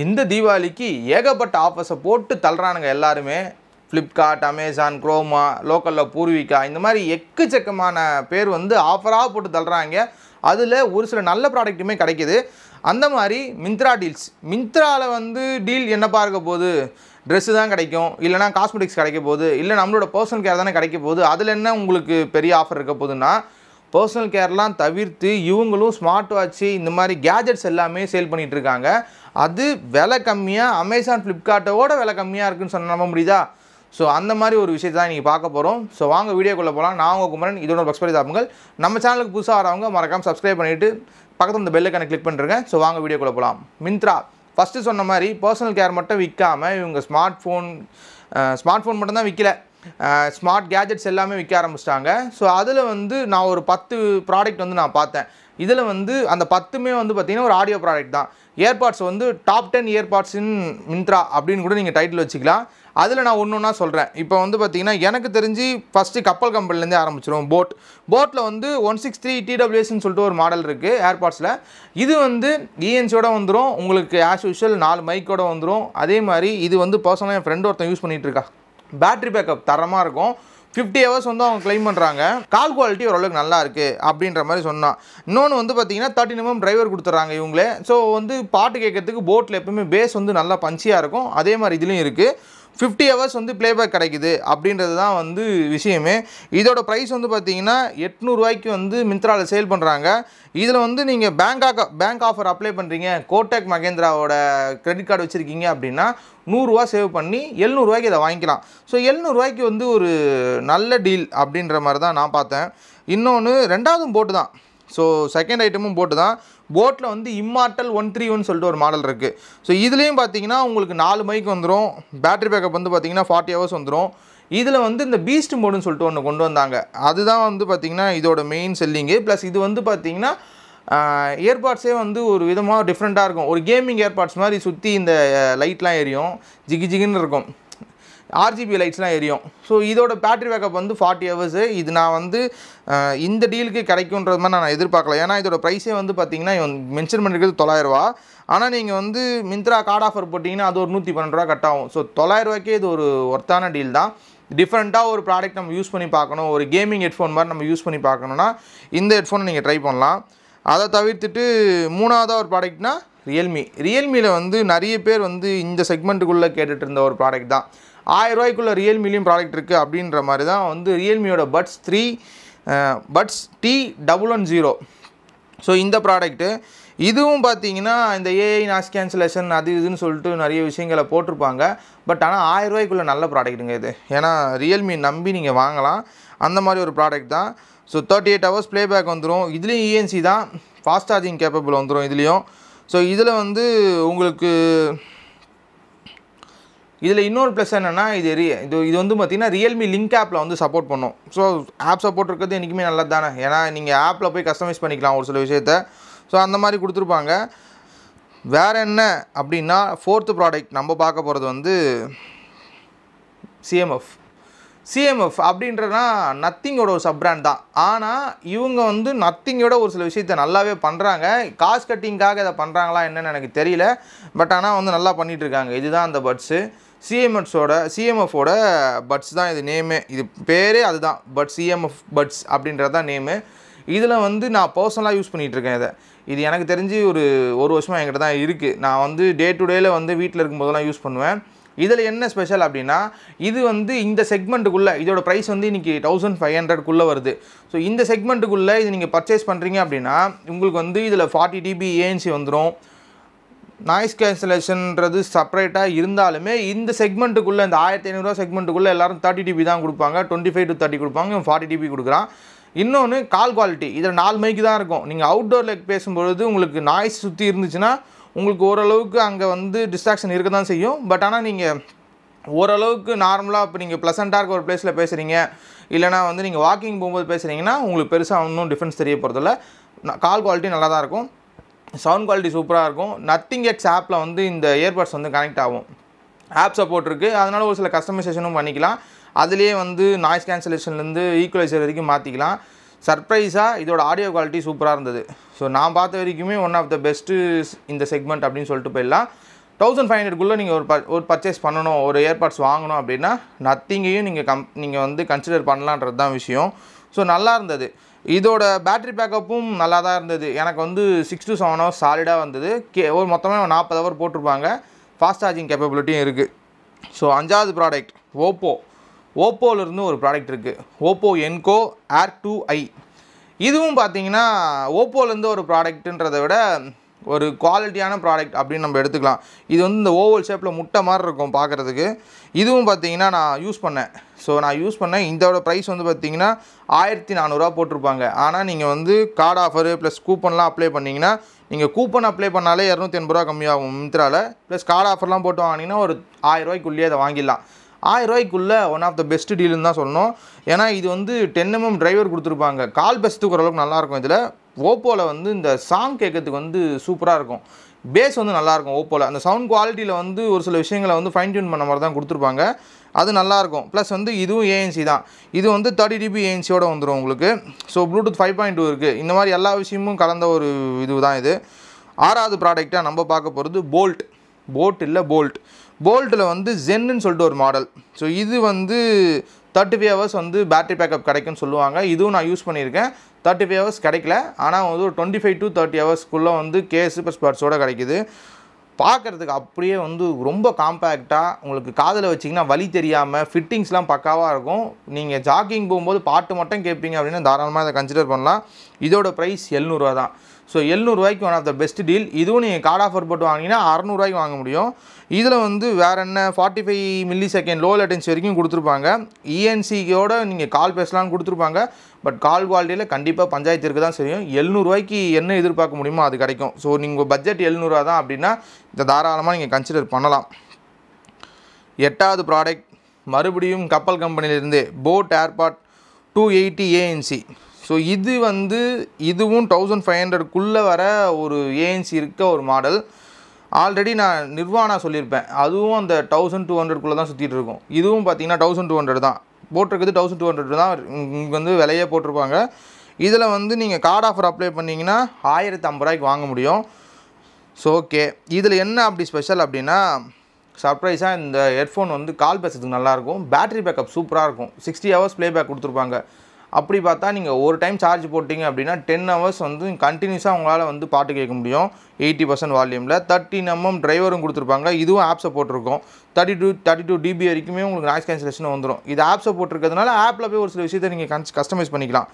இந்த தீபாவளிக்கு ஏகப்பட்ட ஆஃபர்ஸை போட்டு தள்ளுறானுங்க எல்லாருமே. ஃப்ளிப்கார்ட், அமேசான், குரோமா, லோக்கலில் பூர்விகா, இந்த மாதிரி எக்கச்சக்கமான பேர் வந்து ஆஃபராக போட்டு தள்ளுறாங்க. அதில் ஒரு சில நல்ல ப்ராடக்ட்டுமே கிடைக்கிது. அந்த மாதிரி மிந்த்ரா டீல்ஸ். மிந்த்ராவில் வந்து டீல் என்னப்பா இருக்க போகுது? ட்ரெஸ்ஸு தான் கிடைக்கும், இல்லைனா காஸ்மெட்டிக்ஸ் கிடைக்க போகுது, இல்லை நம்மளோட பர்சனல் கேர் தானே கிடைக்க போகுது. அதில் என்ன உங்களுக்கு பெரிய ஆஃபர் இருக்க போகுதுன்னா, பர்சனல் கேர்லாம் தவிர்த்து இவங்களும் ஸ்மார்ட் வாட்ச்சு இந்த மாதிரி கேஜெட்ஸ் எல்லாமே சேல் பண்ணிகிட்டு இருக்காங்க. அது விலை கம்மியாக அமேசான், ஃப்ளிப்கார்ட்டோட விலை கம்மியாக இருக்குதுன்னு சொன்ன நம்ப முடியுதா? ஸோ அந்த மாதிரி ஒரு விஷயத்தை தான் நீங்கள் பார்க்க போகிறோம். ஸோ வாங்க வீடியோக்குள்ளே போகலாம். நான் உங்கள் குமரன். இதோட பக்ஸ்பரி தாப்புங்கள். நம்ம சேனலுக்கு புதுசாக வரவங்க மறக்காமல் சப்ஸ்கிரைப் பண்ணிவிட்டு பக்கத்தில் இந்த பெல்லைக்கான கிளிக் பண்ணுறேங்க. ஸோ வாங்க வீடியோக்குள்ளே போகலாம். மிந்த்ரா ஃபஸ்ட்டு சொன்ன மாதிரி பர்சனல் கேர் மட்டும் விற்காமல் இவங்க ஸ்மார்ட் ஃபோன் மட்டும்தான் விற்கல, ஸ்மார்ட் கேஜெட்ஸ் எல்லாமே விற்க ஆரம்பிச்சிட்டாங்க. ஸோ அதில் வந்து நான் ஒரு 10 ப்ராடக்ட் வந்து நான் பார்த்தேன். இதில் வந்து அந்த 10மே வந்து பார்த்திங்கன்னா ஒரு ஆடியோ ப்ராடக்ட் தான். ஏர்பாட்ஸ் வந்து டாப் 10 ஏர்பாட்ஸ் இன் மிந்த்ரா அப்படின்னு கூட நீங்கள் டைட்டில் வச்சுக்கலாம். அதில் நான் ஒன்று ஒன்றா சொல்கிறேன். இப்போ வந்து பார்த்திங்கன்னா எனக்கு தெரிஞ்சு ஃபஸ்ட்டு கப்பல் கம்பெனிலேருந்தே ஆரம்பிச்சிடும். போட்டில் வந்து 163 TWSன்னு சொல்லிட்டு ஒரு மாடல் இருக்குது ஏர்பாட்ஸில். இது வந்து இஎன்சியோட வந்துடும். உங்களுக்கு ஆஸ் யூஷுவல் 4 மைக்கோட வந்துடும். அதே மாதிரி இது வந்து பர்சனலாக என் ஃப்ரெண்டு ஒருத்தன் யூஸ் பண்ணிகிட்டு இருக்கா. பேட்ரி பேக்கப் தரமாக இருக்கும். 50 ஹவர்ஸ் வந்து அவங்க கிளைம் பண்ணுறாங்க. கால் குவாலிட்டி ஓரளவுக்கு நல்லா இருக்குது அப்படின்ற மாதிரி சொன்னான். இன்னொன்று வந்து பார்த்தீங்கன்னா 13 mm டிரைவர் கொடுத்துட்றாங்க இவங்களே. ஸோ வந்து பாட்டு கேட்கறதுக்கு போட்டில் எப்பவுமே பேஸ் வந்து நல்லா பஞ்சியாக இருக்கும். அதே மாதிரி இதுலேயும் இருக்குது. 50 ஹவர்ஸ் வந்து ப்ளேபேக் கிடைக்குது அப்படின்றது தான் வந்து விஷயமே. இதோட ப்ரைஸ் வந்து பார்த்தீங்கன்னா 800 ரூபாய்க்கு வந்து மிந்த்ராவில் சேல் பண்ணுறாங்க. இதில் வந்து நீங்கள் பேங்க் ஆஃபர் அப்ளை பண்ணுறீங்க, கோட்டக் மகேந்திராவோட கிரெடிட் கார்டு வச்சுருக்கீங்க அப்படின்னா 100 ரூபா சேவ் பண்ணி 700 ரூபாய்க்கு இதை வாங்கிக்கலாம். ஸோ 700 ரூபாய்க்கு வந்து ஒரு நல்ல டீல் அப்படின்ற மாதிரி தான் நான் பார்த்தேன். இன்னொன்று ரெண்டாவதும் போட்டு தான். ஸோ செகண்ட் ஐட்டமும் போட்டு தான். போட்டில் வந்து இம்மார்டல் 131 சொல்லிட்டு ஒரு மாடல் இருக்குது. ஸோ இதுலேயும் பார்த்தீங்கன்னா உங்களுக்கு 4 மைக் வந்துடும். பேட்டரி பேக்கப் வந்து பார்த்தீங்கன்னா 40 ஹவர்ஸ் வந்துடும். இதில் வந்து இந்த பீஸ்ட் மோடுன்னு சொல்லிட்டு ஒன்று கொண்டு வந்தாங்க. அதுதான் வந்து பார்த்திங்கன்னா இதோட மெயின் செல்லிங்கு. ப்ளஸ் இது வந்து பார்த்திங்கன்னா ஏர்பாட்ஸே வந்து ஒரு விதமாக டிஃப்ரெண்ட்டாக இருக்கும். ஒரு கேமிங் ஏர்பாட்ஸ் மாதிரி சுற்றி இந்த லைட்லாம் எரியும், ஜிகின்னு இருக்கும், RGB லைட்ஸ்லாம் எரியும். ஸோ இதோட பேட்டரி பேக்கப் வந்து 40 ஹவர்ஸு. இது நான் வந்து இந்த டீலுக்கு கிடைக்குன்றது மாதிரி நான் எதிர்பார்க்கல. ஏன்னா இதோட ப்ரைஸே வந்து பார்த்திங்கன்னா மென்ஷன் பண்ணிருக்கிறது 900 ரூபா. ஆனால் நீங்கள் வந்து மிந்த்ரா கார்டு ஆஃபர் போட்டிங்கன்னா அது ஒரு 112 ரூபா கட் ஆகும். ஸோ 900 ரூபாய்க்கே இது ஒரு ஒர்த்தான டீல் தான். டிஃப்ரெண்ட்டாக ஒரு ப்ராடக்ட் நம்ம யூஸ் பண்ணி பார்க்கணும், ஒரு கேமிங் ஹெட்ஃபோன் மாதிரி நம்ம யூஸ் பண்ணி பார்க்கணுன்னா இந்த ஹெட்ஃபோனை நீங்கள் ட்ரை பண்ணலாம். அதை தவிர்த்துட்டு மூணாவதாக ஒரு ப்ராடக்ட்னா ரியல்மியில் வந்து நிறைய பேர் வந்து இந்த செக்மெண்ட்டுக்குள்ளே கேட்டுட்டு இருந்த ஒரு ப்ராடக்ட் தான். 1000 ரூபாய்க்குள்ளே ரியல்மிலையும் ப்ராடக்ட் இருக்குது அப்படின்ற மாதிரி தான் வந்து ரியல்மியோட பட்ஸ் T110. ஸோ இந்த ப்ராடக்ட்டு இதுவும் பார்த்தீங்கன்னா இந்த ஏஐ நாய்ஸ் கேன்சலேஷன் அது இதுன்னு சொல்லிட்டு நிறைய விஷயங்களை போட்டிருப்பாங்க. பட் ஆனால் 1000 ரூபாய்க்குள்ளே நல்ல ப்ராடக்ட்டுங்க இது. ஏன்னா ரியல்மி நம்பி நீங்கள் வாங்கலாம், அந்த மாதிரி ஒரு ப்ராடக்ட் தான். ஸோ 38 ஹவர்ஸ் ப்ளேபேக் வந்துடும். இதுலேயும் இஎன்சி தான், ஃபாஸ்ட் சார்ஜிங் கேப்பபிள் வந்துடும் இதுலேயும். ஸோ இதில் வந்து உங்களுக்கு இதில் இன்னொரு ப்ளஸ் என்னென்னா இது வந்து பார்த்திங்கன்னா ரியல்மி லிங்க் ஆப்பில் வந்து சப்போர்ட் பண்ணும். ஸோ ஆப் சப்போர்ட் இருக்கிறது என்றைக்குமே நல்லது தானே. ஏன்னா நீங்கள் ஆப்பில் போய் கஸ்டமைஸ் பண்ணிக்கலாம் ஒரு சில விஷயத்தை. ஸோ அந்த மாதிரி கொடுத்துருப்பாங்க. வேறு என்ன அப்படின்னா 4th ப்ராடக்ட் நம்ம பார்க்க போகிறது வந்து சிஎம்எஃப் அப்படின்றனா நத்திங்கோட ஒரு சப் பிராண்ட் தான். ஆனால் இவங்க வந்து நத்திங்கோட ஒரு சில விஷயத்தை நல்லாவே பண்ணுறாங்க. காஸ்ட் கட்டிங்காக இதை பண்ணுறாங்களா என்னன்னு எனக்கு தெரியல. பட் ஆனால் வந்து நல்லா பண்ணிகிட்ருக்காங்க. இதுதான் அந்த பட்ஸு. சிஎம்எஃபோட பட்ஸ் தான் இது நேமு. இது பேரே அதுதான், சிஎம்எஃப் பட்ஸ் அப்படின்றது தான் நேமு. இதில் வந்து நான் பர்சனலாக யூஸ் பண்ணிகிட்ருக்கேன். இது எனக்கு தெரிஞ்சு ஒரு வருஷமாக என்கிட்ட தான் இருக்குது. நான் வந்து டே டு டேயில் வந்து வீட்டில் இருக்கும்போதெல்லாம் யூஸ் பண்ணுவேன். இதில் என்ன ஸ்பெஷல் அப்படின்னா இது வந்து இந்த செக்மெண்ட்டுக்குள்ளே இதோட ப்ரைஸ் வந்து இன்றைக்கி 1500க்குள்ளே வருது. ஸோ இந்த செக்மெண்ட்டுக்குள்ளே இது நீங்கள் பர்ச்சேஸ் பண்ணுறீங்க அப்படின்னா உங்களுக்கு வந்து இதில் 40 dB ANC வந்துடும். நாய்ஸ் கேன்சலேஷன்ன்றது செப்பரேட்டாக இருந்தாலுமே இந்த செக்மெண்ட்டுக்குள்ளே இந்த 1500 ரூபா செக்மெண்ட்டுக்குள்ளே எல்லோரும் 30 dB தான் கொடுப்பாங்க, 25 to 30 கொடுப்பாங்க, 40 dB கொடுக்குறான். இன்னொன்று கால் குவாலிட்டி. இதில் 4 மைக்கு தான் இருக்கும். நீங்கள் அவுட்டோரில் பேசும்பொழுது உங்களுக்கு நாய்ஸ் சுற்றி இருந்துச்சுன்னா உங்களுக்கு ஓரளவுக்கு அங்கே வந்து டிஸ்ட்ராக்ஷன் இருக்க தான் செய்யும். பட் ஆனால் நீங்கள் ஓரளவுக்கு நார்மலாக இப்போ நீங்கள் ப்ளசண்ட்டாக இருக்க ஒரு பிளேஸில் பேசுகிறீங்க, இல்லைனா வந்து நீங்கள் வாக்கிங் போகும்போது பேசுகிறீங்கன்னா உங்களுக்கு பெருசாக ஒன்றும் டிஃப்ரென்ஸ் தெரிய போகிறதில்ல. கால் குவாலிட்டி நல்லா தான் இருக்கும், சவுண்ட் குவாலிட்டி சூப்பராக இருக்கும். நத்திங் எக்ஸ் ஆப்பில் வந்து இந்த இயர்பட்ஸ் வந்து கனெக்ட் ஆகும். ஆப் சப்போர்ட் இருக்குது, அதனால் ஒரு சில கஸ்டமைசேஷனும் பண்ணிக்கலாம். அதுலேயே வந்து நாய்ஸ் கேன்சலேஷன்லேருந்து ஈக்குவலைசர் வரைக்கும் மாற்றிக்கலாம். சர்ப்ரைஸாக இதோட ஆடியோ குவாலிட்டி சூப்பராக இருந்தது. ஸோ நான் பார்த்த வரைக்குமே ஒன் ஆஃப் த பெஸ்ட்டு இந்த செக்மெண்ட் அப்படின்னு சொல்லிட்டு போயிடலாம். 1500 நீங்கள் ஒரு பர்ச்சேஸ் பண்ணணும், ஒரு ஏர்பாட்ஸ் வாங்கணும் அப்படின்னா நத்திங்கையும் நீங்கள் வந்து கன்சிடர் பண்ணலான்றது தான் விஷயம். ஸோ நல்லா இருந்தது. இதோட பேட்டரி பேக்கப்பும் நல்லா தான் இருந்தது. எனக்கு வந்து 6 to 7 ஹவர்ஸ் சாலிடாக வந்தது. ஒரு மொத்தமாக 40 ஹவர் போட்டிருப்பாங்க. ஃபாஸ்ட் சார்ஜிங் கேப்பபிலிட்டியும் இருக்குது. ஸோ 5வது ப்ராடக்ட் ஓப்போலேருந்து ஒரு ப்ராடக்ட் இருக்குது. ஓப்போ என்கோ ஏர் 2i. இதுவும் பார்த்தீங்கன்னா ஓப்போலேருந்து ஒரு ப்ராடக்ட்டுன்றதை விட ஒரு குவாலிட்டியான ப்ராடக்ட் அப்படின்னு நம்ம எடுத்துக்கலாம். இது வந்து இந்த ஓவல் ஷேப்பில் முட்டை மாதிரி இருக்கும் பார்க்குறதுக்கு. இதுவும் பார்த்தீங்கன்னா நான் யூஸ் பண்ணேன். இதோட ப்ரைஸ் வந்து பார்த்தீங்கன்னா 1400 போட்டிருப்பாங்க. ஆனால் நீங்கள் வந்து கார்டு ஆஃபரு ப்ளஸ் கூப்பன்லாம் அப்ளை பண்ணிங்கன்னா, நீங்கள் கூப்பன் அப்ளை பண்ணாலே 280 கம்மியாகும் மிந்த்ராவில். ப்ளஸ் கார்டு ஆஃபர்லாம் போட்டு வாங்கினீங்கன்னா ஒரு 1000 அதை வாங்கிடலாம். 1000 ஒன் ஆஃப் த பெஸ்ட் டீல்னு தான் சொல்லணும். ஏன்னா இது வந்து 10mm டிரைவர் கொடுத்துருப்பாங்க. கால் பேசுறதுக்கு ஓரளவுக்கு நல்லாயிருக்கும். இதில் ஓப்போவில் வந்து இந்த சாங் கேட்கறதுக்கு வந்து சூப்பராக இருக்கும். பேஸ் வந்து நல்லாயிருக்கும் ஓப்போவில். அந்த சவுண்ட் குவாலிட்டியில் வந்து ஒரு சில விஷயங்களை வந்து ஃபைன் டியூன் பண்ண மாதிரி தான் கொடுத்துருப்பாங்க. அது நல்லாயிருக்கும். ப்ளஸ் வந்து இதுவும் ANC தான். இது வந்து 30 dB ANCயோடு வந்துடும் உங்களுக்கு. ஸோ ப்ளூடூத் 5.2 இருக்குது. இந்த மாதிரி எல்லா விஷயமும் கலந்த ஒரு இது தான் இது. 6வது ப்ராடக்டாக நம்ம பார்க்க போகிறது போல்ட்டில் வந்து ஜென்னு சொல்லிட்டு ஒரு மாடல். ஸோ இது வந்து 35 ஹவர்ஸ் வந்து பேட்டரி பேக்கப் கிடைக்கும்னு சொல்லுவாங்க. இதுவும் நான் யூஸ் பண்ணியிருக்கேன். 35 ஹவர்ஸ் கிடைக்கல. ஆனால் வந்து ஒரு 25 to 30 ஹவர்ஸ்க்குள்ளே வந்து கேஸு ப்ளஸ் பட்ஸோடு கிடைக்குது. பார்க்குறதுக்கு அப்படியே வந்து ரொம்ப காம்பேக்டாக, உங்களுக்கு காதில் வச்சிங்கன்னா வலி தெரியாமல், ஃபிட்டிங்ஸ்லாம் பக்காவாக இருக்கும். நீங்கள் ஜாக்கிங் போகும்போது பாட்டு மட்டும் கேட்பீங்க அப்படின்னா தாராளமாக இதை கன்சிடர் பண்ணலாம். இதோட ப்ரைஸ் 700 தான். So 700 one of the best deal. இதுவும் நீங்கள் கார்டு ஆஃபர் போட்டு வாங்கினீங்கன்னா 600 வாங்க முடியும். இதில் வந்து வேறு என்ன 45 millisecond லோ லேட்டன்சி வரைக்கும் கொடுத்துருப்பாங்க. ENCயோட நீங்கள் கால் பேசலான்னு கொடுத்துருப்பாங்க. பட் கால் குவாலிட்டியில் கண்டிப்பாக பஞ்சாயத்து இருக்க தான் செய்யும். 700 என்ன எதிர்பார்க்க முடியுமோ அது கிடைக்கும். ஸோ நீங்கள் பட்ஜெட் 700 தான் அப்படின்னா இதை தாராளமாக நீங்கள் கன்சிடர் பண்ணலாம். 8வது ப்ராடக்ட் மறுபடியும் கப்பல் கம்பெனியிலேருந்து போட் ஏர்பாட் 280 ANC. ஸோ இது வந்து இதுவும் 1500 வர ஒரு ANC இருக்க ஒரு மாடல். ஆல்ரெடி நான் நிர்வாணா சொல்லியிருப்பேன். அதுவும் அந்த 1200 தான் சுற்றிட்டு இருக்கும். இதுவும் பார்த்தீங்கன்னா 1200 தான் போட்டிருக்குது. 1200 தான் இங்கே வந்து விலையே போட்டிருப்பாங்க. இதில் வந்து நீங்கள் கார்டு ஆஃபர் அப்ளை பண்ணிங்கன்னா 1050 வாங்க முடியும். ஸோ ஓகே, இதில் என்ன அப்படி ஸ்பெஷல் அப்படின்னா, சர்ப்ரைஸாக இந்த ஹெட்ஃபோன் வந்து கால் பேசுறதுக்கு நல்லாயிருக்கும். பேட்டரி பேக்கப் சூப்பராக இருக்கும். 60 ஹவர்ஸ் ப்ளேபேக் கொடுத்துருப்பாங்க. அப்படி பார்த்தா நீங்கள் ஒரு டைம் சார்ஜ் போட்டிங்க அப்படின்னா 10 ஹவர்ஸ் வந்து கண்டினியூஸாக உங்களால் வந்து பாட்டு கேட்க முடியும் 80% வால்யூமில். 13mm டிரைவரும் கொடுத்துருப்பாங்க. இதுவும் ஆப் சப்போர்ட் இருக்கும். 32 dB வரைக்குமே உங்களுக்கு நாய்ஸ் கேன்சலேஷன் வந்துடும். இது ஆப் சப்போர்ட் இருக்கிறதுனால ஆப்பில் போய் ஒரு சில விஷயத்தை நீங்கள் கஸ்டமைஸ் பண்ணிக்கலாம்.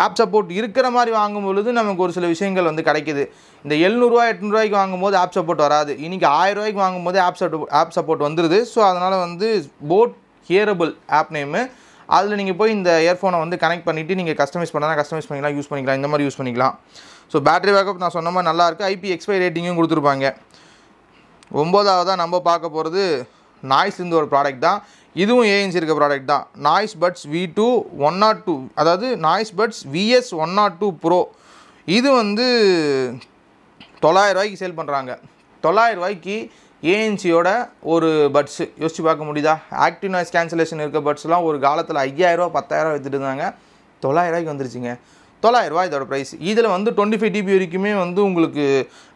ஆப் சப்போர்ட் இருக்கிற மாதிரி வாங்கும்பொழுது நமக்கு ஒரு சில விஷயங்கள் வந்து கிடைக்கிது. இந்த 700 800 வாங்கும்போது ஆப் சப்போர்ட் வராது. இன்றைக்கி 1000 வாங்கும்போது ஆப் சப்போர்ட் வந்துடுது. ஸோ அதனால் வந்து போட் ஹியரபிள் ஆப் நேமு. அதில் நீங்கள் போய் இந்த இயர்ஃபோனை வந்து கனெக்ட் பண்ணிவிட்டு நீங்கள் கஸ்டமைஸ் பண்ணிக்கலாம், யூஸ் பண்ணிக்கலாம், இந்த மாதிரி யூஸ் பண்ணிக்கலாம். ஸோ பேட்டரி பேக்கப் நான் சொன்ன மாதிரி நல்லாயிருக்கு. IPX5 ரேட்டிங்கும் கொடுத்துருப்பாங்க. 9வதாக நம்ம பார்க்க போகிறது நாய்ஸ்லேருந்து ஒரு ப்ராடக்ட் தான். இதுவும் ANC இருக்க ப்ராடக்ட் தான். நாய்ஸ் பட்ஸ் V2 102, அதாவது நாய்ஸ் பட்ஸ் VS 102 Pro. இது வந்து 900 சேல் பண்ணுறாங்க. 900 ANCயோட ஒரு பட்ஸு யோசிச்சு பார்க்க முடியுதா? ஆக்டிவ் நாய்ஸ் கேன்சலேஷன் இருக்க பட்ஸ்லாம் ஒரு காலத்தில் 5000 10,000 விற்றுட்டு இருந்தாங்க. 900 வந்துருச்சுங்க. 900 இதோட ப்ரைஸ். இதில் வந்து 25 dB வரைக்குமே வந்து உங்களுக்கு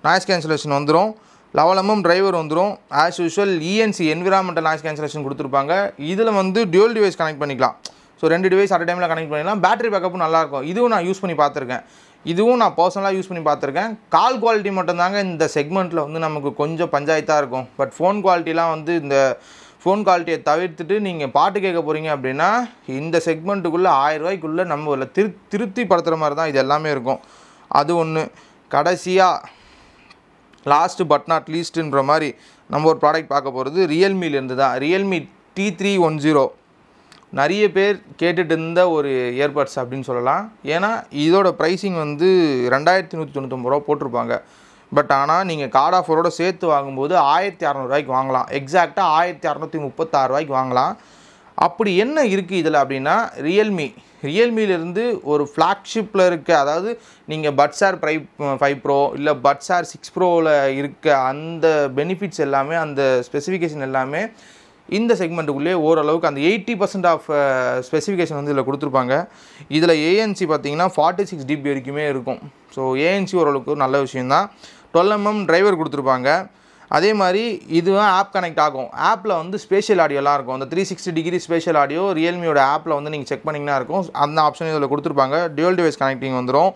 நாய்ஸ் கேன்சலேஷன் வந்துடும். 11mm டிரைவர் வந்துடும். As usual ENC environmental noise cancellation கொடுத்துருப்பாங்க. இதில் வந்து டியூல் டிவைஸ் கனெக்ட் பண்ணிக்கலாம். ஸோ 2 டிவைஸ் அட் டைமில் கனெக்ட் பண்ணிக்கலாம். பேட்டரி பேக்கப்பும் நல்லாயிருக்கும். இதுவும் நான் யூஸ் பண்ணி பார்த்துருக்கேன். இதுவும் நான் பர்சனலாக யூஸ் பண்ணி பார்த்துருக்கேன். கால் குவாலிட்டி மட்டும்தாங்க இந்த செக்மெண்ட்டில் வந்து நமக்கு கொஞ்சம் பஞ்சாயத்தாக இருக்கும். பட் ஃபோன் குவாலிட்டிலாம் வந்து இந்த ஃபோன் குவாலிட்டியை தவிர்த்துட்டு நீங்கள் பாட்டு கேட்க போகிறீங்க அப்படின்னா இந்த செக்மெண்ட்டுக்குள்ளே 1000 நம்ம திருப்தி படுத்துகிற மாதிரி தான் இது எல்லாமே இருக்கும். அது ஒன்று. கடைசியாக லாஸ்ட்டு பட் நாட் லீஸ்ட்டுன்ற மாதிரி நம்ம ஒரு ப்ராடக்ட் பார்க்க போகிறது ரியல்மிலேருந்து தான். ரியல்மி T310 நிறைய பேர் கேட்டுட்டு இருந்த ஒரு இயர்பட்ஸ் அப்படின்னு சொல்லலாம். ஏன்னா இதோட ப்ரைஸிங் வந்து 2199 போட்டிருப்பாங்க. பட் ஆனால் நீங்கள் கார்டு ஆஃபரோடு சேர்த்து வாங்கும்போது 1600 வாங்கலாம். எக்ஸாக்டாக 1636 வாங்கலாம். அப்படி என்ன இருக்குது இதில் அப்படின்னா, ரியல்மிலேருந்து ஒரு ஃப்ளாக்ஷிப்பில் இருக்க, அதாவது நீங்கள் Buds Air 5 Pro இல்லை Buds Air 6 Proவில் இருக்க அந்த பெனிஃபிட்ஸ் எல்லாமே, அந்த ஸ்பெசிஃபிகேஷன் எல்லாமே இந்த செக்மெண்ட்டுக்குள்ளேயே ஓரளவுக்கு அந்த 80% ஆஃப் ஸ்பெசிஃபிகேஷன் வந்து இதில் கொடுத்துருப்பாங்க. இதில் ANC பார்த்தீங்கன்னா 46 dB வரைக்குமே இருக்கும். ஸோ ANC ஓரளவுக்கு நல்ல விஷயந்தான். 12mm டிரைவர் கொடுத்துருப்பாங்க. அதே மாதிரி இதுவும் ஆப் கனெக்ட் ஆகும். ஆப்பில் வந்து ஸ்பேஷியல் ஆடியோலாம் இருக்கும். அந்த 360 டிகிரி ஸ்பேஷியல் ஆடியோ ரியல்மியோட ஆப்பில் வந்து நீங்கள் செக் பண்ணிங்கன்னா இருக்கும். அந்த ஆப்ஷன் இதில் கொடுத்துருப்பாங்க. டியூவல் டிவைஸ் கனெக்டிங் வந்துடும்.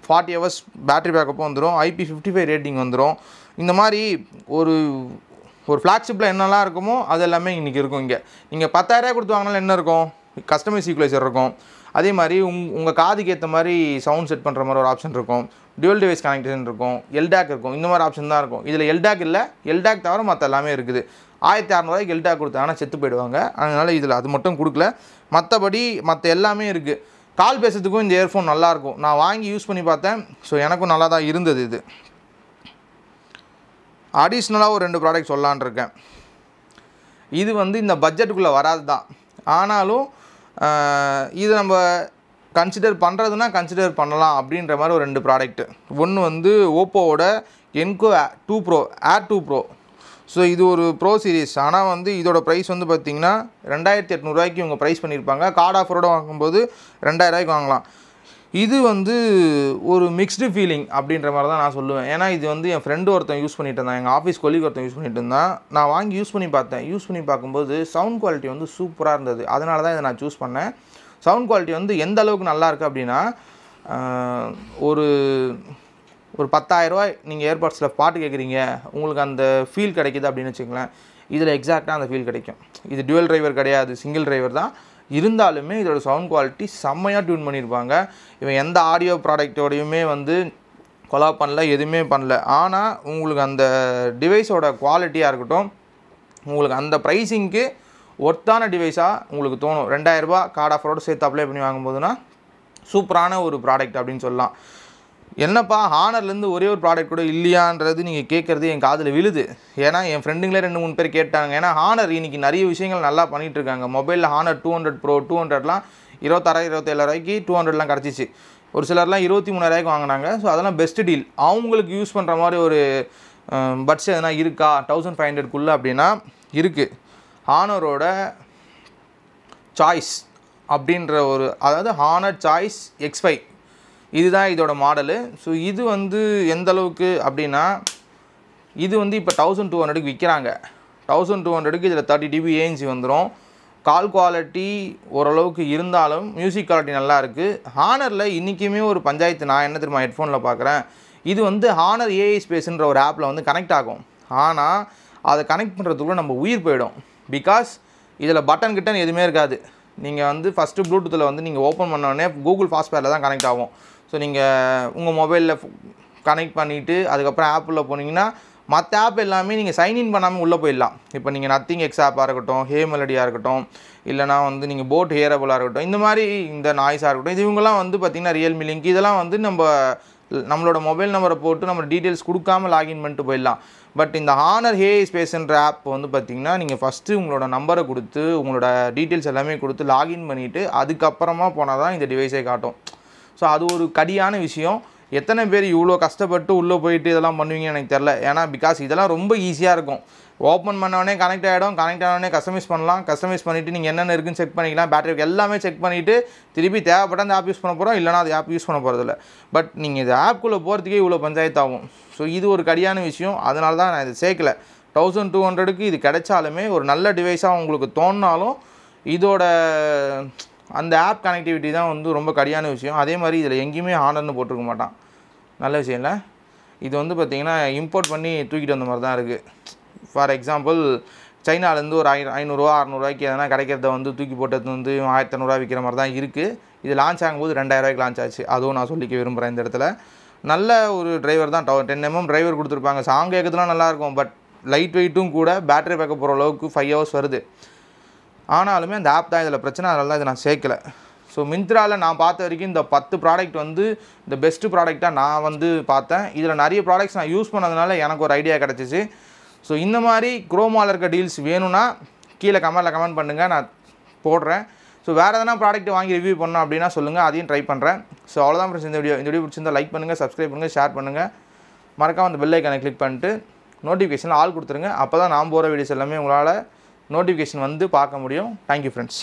40 ஹவர்ஸ் பேட்டரி பேக்கப்பும் வந்துடும். IP55 ரேட்டிங் வந்துடும். இந்த மாதிரி ஒரு ஃப்ளாக்ஷிப்பில் என்னெல்லாம் இருக்குமோ அது எல்லாமே இன்றைக்கி இருக்கும். இங்கே நீங்கள் 10,000 கொடுத்து வாங்கினாலும் என்ன இருக்கும், கஸ்டமைஸ் ஈக்குவலைசர் இருக்கும். அதே மாதிரி உங்கள் காதுக்கு ஏற்ற மாதிரி சவுண்ட் செட் பண்ணுற மாதிரி ஒரு ஆப்ஷன் இருக்கும். டியூவல் டிவைஸ் கனெக்டேஷன் இருக்கும். எல்டாக் இருக்கும். இந்த மாதிரி ஆப்ஷன் தான் இருக்கும். இதில் எல்டாக் இல்லை. எல்டாக் தவிர மற்ற எல்லாமே இருக்குது. 1600 எல்டாக் கொடுத்தாங்கன்னா செத்து போயிடுவாங்க. அதனால் இதில் அது மட்டும் கொடுக்கல. மற்றபடி மற்ற எல்லாமே இருக்குது. கால் பேசுறதுக்கும் இந்த இயர்ஃபோன் நல்லாயிருக்கும். நான் வாங்கி யூஸ் பண்ணி பார்த்தேன். ஸோ எனக்கும் நல்லா தான் இருந்தது. இது அடிஷ்னலாக ஒரு 2 ப்ராடக்ட் சொல்லலான் இருக்கேன். இது வந்து இந்த பட்ஜெட்டுக்குள்ளே வராது தான். ஆனாலும் இது நம்ம கன்சிடர் பண்ணுறதுனா கன்சிடர் பண்ணலாம் அப்படின்ற மாதிரி ஒரு 2 ப்ராடக்ட்டு. ஒன்று வந்து ஓப்போவோட என்கோ 2 ப்ரோ ஏர் 2 ப்ரோ. ஸோ இது ஒரு ப்ரோ சீரீஸ். ஆனால் வந்து இதோட ப்ரைஸ் வந்து பார்த்திங்கன்னா 2800 இவங்க ப்ரைஸ் பண்ணியிருப்பாங்க. கார்டு ஆஃபரோடு வாங்கும்போது 2000 வாங்கலாம். இது வந்து ஒரு மிக்ஸ்டு ஃபீலிங் அப்படின்ற மாதிரி தான் நான் சொல்லுவேன். ஏன்னா இது வந்து என் ஃப்ரெண்டு ஒருத்தன் யூஸ் பண்ணிட்டு இருந்தான். எங்கள் ஆஃபீஸ் கொலீக் ஒருத்தன் யூஸ் பண்ணிட்டு இருந்தான். நான் வாங்கி யூஸ் பண்ணி பார்த்தேன். யூஸ் பண்ணி பார்க்கும்போது சவுண்ட் குவாலிட்டி வந்து சூப்பராக இருந்தது. அதனால தான் இதை நான் சூஸ் பண்ணேன். சவுண்ட் குவாலிட்டி வந்து எந்த அளவுக்கு நல்லா இருக்குது அப்படின்னா, ஒரு 10,000 நீங்கள் ஏர்பாட்ஸில் பாட்டு கேட்குறீங்க, உங்களுக்கு அந்த ஃபீல் கிடைக்கிது அப்படின்னு வச்சுக்கங்களேன். இதில் எக்ஸாக்டாக அந்த ஃபீல் கிடைக்கும். இது டுவல் டிரைவர் கிடையாது, சிங்கிள் டிரைவர் தான். இருந்தாலுமே இதோட சவுண்ட் குவாலிட்டி செம்மையாக டியூன் பண்ணியிருப்பாங்க. இவன் எந்த ஆடியோ ப்ராடக்டோடையுமே வந்து கொலாப் பண்ணல, எதுவுமே பண்ணல. ஆனால் உங்களுக்கு அந்த டிவைஸோட குவாலிட்டியாக இருக்கட்டும், உங்களுக்கு அந்த ப்ரைஸிங்க்கு ஒர்த்தான டிவைஸாக உங்களுக்கு தோணும். 2000 கார்டு ஆஃபரோடு சேர்த்து அப்ளை பண்ணி வாங்கும்போதுனா சூப்பரான ஒரு ப்ராடக்ட் அப்படின்னு சொல்லலாம். என்னப்பா ஹானர்லேருந்து ஒரே ஒரு ப்ராடக்ட் கூட இல்லையான்றது நீங்கள் கேட்குறது என் காதில் விழுது. ஏன்னா என் ஃப்ரெண்டுங்களே 2-3 பேர் கேட்டாங்க. ஏன்னா ஹானர் இன்றைக்கி நிறைய விஷயங்கள் நல்லா பண்ணிகிட்ருக்காங்க. மொபைலில் ஹானர் 200 ப்ரோ 200லாம் 26,000-27,000 200லாம் கிடச்சிச்சு. ஒரு சிலர்லாம் 23,000 வாங்கினாங்க. ஸோ அதெல்லாம் பெஸ்ட்டு டீல். அவங்களுக்கு யூஸ் பண்ணுற மாதிரி ஒரு பட்ஜெட் எதனா இருக்கா 1500க்குள்ளே அப்படின்னா இருக்குது. ஹானரோட சாய்ஸ் அப்படின்ற ஒரு, அதாவது ஹானர் சாய்ஸ் X5 இதுதான் இதோட மாடலு. ஸோ இது வந்து எந்த அளவுக்கு அப்படின்னா, இது வந்து இப்போ 1200க்கு விற்கிறாங்க. 1200க்கு இதில் 30 dB ANC வந்துடும். கால் குவாலிட்டி ஓரளவுக்கு இருந்தாலும் மியூசிக் குவாலிட்டி நல்லா இருக்குது. ஹானரில் இன்றைக்குமே ஒரு பஞ்சாயத்து நான் என்ன தெரியுமா ஹெட்ஃபோனில் பார்க்குறேன். இது வந்து ஹானர் AI ஸ்பேஸ்ன்ற ஒரு ஆப்பில் வந்து கனெக்ட் ஆகும். ஆனால் அதை கனெக்ட் பண்ணுறதுக்குள்ள நம்ம உயிர் போயிடும். பிகாஸ் இதில் பட்டன் கிட்டன் எதுவுமே இருக்காது. நீங்கள் வந்து ஃபஸ்ட்டு ப்ளூடூத்தில் வந்து நீங்கள் ஓப்பன் பண்ணோடனே கூகுள் ஃபாஸ்ட்பேரில் தான் கனெக்ட் ஆகும். ஸோ நீங்கள் உங்கள் மொபைலில் கனெக்ட் பண்ணிவிட்டு அதுக்கப்புறம் ஆப்பில் போனீங்கன்னா மற்ற ஆப் எல்லாமே நீங்கள் சைன்இன் பண்ணாமல் உள்ளே போயிடலாம். இப்போ நீங்கள் நத்திங் எக்ஸ் ஆப்பாக இருக்கட்டும், ஹே மெலடியாக இருக்கட்டும், இல்லைனா வந்து நீங்கள் போட் ஹியரபுளாக இருக்கட்டும், இந்த மாதிரி இந்த நாய்ஸாக இருக்கட்டும், இது இவங்கெல்லாம் வந்து பார்த்திங்கன்னா ரியல்மி லிங்க் இதெல்லாம் வந்து நம்மளோட மொபைல் நம்பரை போட்டு நம்ம டீட்டெயில்ஸ் கொடுக்காமல் லாகின் பண்ணிட்டு போயிடலாம். பட் இந்த ஹானர் AI ஸ்பேஸ்ன்ற ஆப் வந்து பார்த்திங்கன்னா நீங்கள் ஃபஸ்ட்டு உங்களோட நம்பரை கொடுத்து உங்களோட டீட்டெயில்ஸ் எல்லாமே கொடுத்து லாகின் பண்ணிவிட்டு அதுக்கப்புறமா போனால் தான் இந்த டிவைஸை காட்டும். ஸோ அது ஒரு கடியான விஷயம். எத்தனை பேர் இவ்வளோ கஷ்டப்பட்டு உள்ளே போயிட்டு இதெல்லாம் பண்ணுவீங்கன்னு எனக்கு தெரில. ஏன்னா பிகாஸ் இதெல்லாம் ரொம்ப ஈஸியாக இருக்கும். ஓப்பன் பண்ணோடனே கனெக்ட் ஆகிடும். கனெக்ட் ஆனோடனே கஸ்டமைஸ் பண்ணலாம். கஸ்டமைஸ் பண்ணிவிட்டு நீங்கள் என்னென்ன இருக்குன்னு செக் பண்ணிக்கலாம். பேட்டரி எல்லாமே செக் பண்ணிவிட்டு திருப்பி தேவைப்பட்ட அந்த ஆப் யூஸ் பண்ண போகிறோம், இல்லைனா அது ஆப் யூஸ் பண்ண போகிறதில்ல. பட் நீங்கள் இது ஆப்குள்ளே போகிறதுக்கே இவ்வளோ பஞ்சாயத்து ஆகும். ஸோ இது ஒரு கடியான விஷயம். அதனால தான் நான் இதை சேர்க்கலை. 1200க்கு இது கிடைச்சாலுமே ஒரு நல்ல டிவைஸாக உங்களுக்கு தோணினாலும் இதோட அந்த ஆப் கனெக்டிவிட்டி தான் வந்து ரொம்ப கடியான விஷயம். அதே மாதிரி இதில் எங்கேயுமே ஹானர்னு போட்டிருக்க மாட்டான். நல்ல விஷயம் இல்லை. இது வந்து பார்த்திங்கன்னா இம்போர்ட் பண்ணி தூக்கிட்டு வந்த மாதிரி தான் இருக்குது. ஃபார் எக்ஸாம்பிள் சைனாலேருந்து ஒரு 500 600 எதனா கிடைக்கிறத வந்து தூக்கி போட்டது வந்து 1500 விற்கிற மாதிரி தான் இருக்குது. இது லான்ச் ஆகும்போது 2000 லான்ச் ஆச்சு. அதுவும் நான் சொல்லிக்க விரும்புகிறேன் இந்த இடத்துல. நல்ல ஒரு டிரைவர் தான். 10mm டிரைவர் கொடுத்துருப்பாங்க. சாங் கேட்கறதுலாம் நல்லாயிருக்கும். பட் லைட் வெயிட்டும் கூட பேட்டரி பேக்கப் போகிற அளவுக்கு 5 hours வருது. ஆனாலுமே அந்த ஆப் தான் இதில் பிரச்சனை. அதனால தான் இதை நான் சேர்க்கலை. ஸோ மிந்த்ராவில் நான் பார்த்த வரைக்கும் இந்த 10 ப்ராடக்ட் வந்து இந்த பெஸ்ட்டு ப்ராடக்டாக நான் வந்து பார்த்தேன். இதில் நிறைய ப்ராடக்ட்ஸ் நான் யூஸ் பண்ணதுனால எனக்கு ஒரு ஐடியா கிடச்சிச்சு. ஸோ இந்த மாதிரி குரோமாவில் இருக்க டீல்ஸ் வேணும்னா கீழே கமெண்ட் பண்ணுங்கள், நான் போடுறேன். ஸோ வேறு எதனா ப்ராடக்ட் வாங்கி ரிவ்யூ பண்ணோம் அப்படின்னா சொல்லுங்கள், அதையும் ட்ரை பண்ணுறேன். ஸோ அவ்வளோதான் ஃப்ரெண்ட்ஸ் இந்த வீடியோ பிடிச்சிருந்தால் லைக் பண்ணுங்கள், சப்ஸ்கிரைப் பண்ணுங்கள், ஷேர் பண்ணுங்கள். மறக்காம அந்த பெல் ஐக்கானை கிளிக் பண்ணிட்டு நோட்டிஃபிகேஷனில் ஆல் கொடுத்துருங்க. அப்போ தான் நான் போகிற வீடியோஸ் எல்லாமே உங்களால் நோட்டிஃபிகேஷன் வந்து பார்க்க முடியும். Thank you friends.